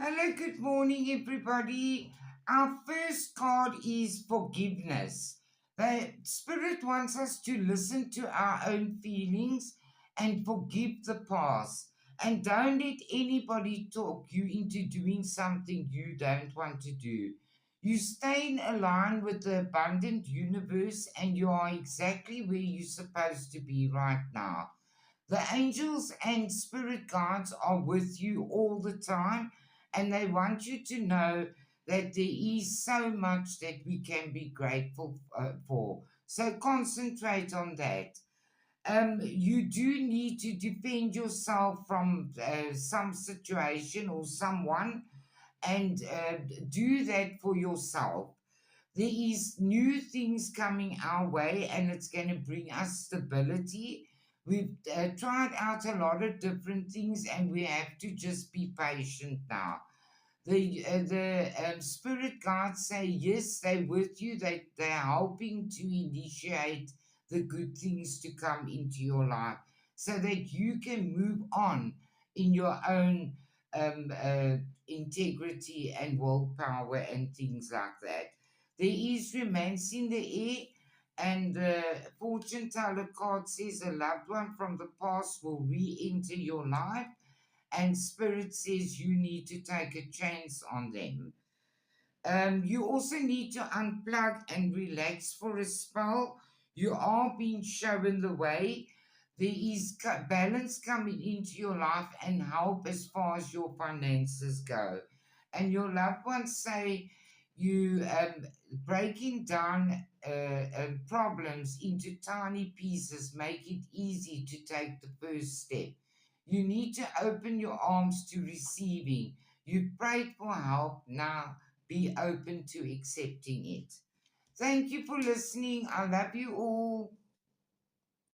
Hello, good morning, everybody. Our first card is forgiveness. The Spirit wants us to listen to our own feelings and forgive the past. And don't let anybody talk you into doing something you don't want to do. You stay in line with the abundant universe and you are exactly where you're supposed to be right now. The angels and spirit guides are with you all the time, and they want you to know that there is so much that we can be grateful for. So concentrate on that. You do need to defend yourself from some situation or someone, and do that for yourself. There is new things coming our way, and it's going to bring us stability. We've tried out a lot of different things, and we have to just be patient now. The spirit guides say yes, they're with you. They're helping to initiate the good things to come into your life, so that you can move on in your own um, uh, integrity and willpower and things like that. There is romance in the air, and the fortune teller card says a loved one from the past will re-enter your life, and spirit says you need to take a chance on them. You also need to unplug and relax for a spell. You are being shown the way. There is balance coming into your life and help as far as your finances go. And your loved ones say you breaking down problems into tiny pieces make it easy to take the first step. You need to open your arms to receiving. You prayed for help, now be open to accepting it. Thank you for listening. I love you all.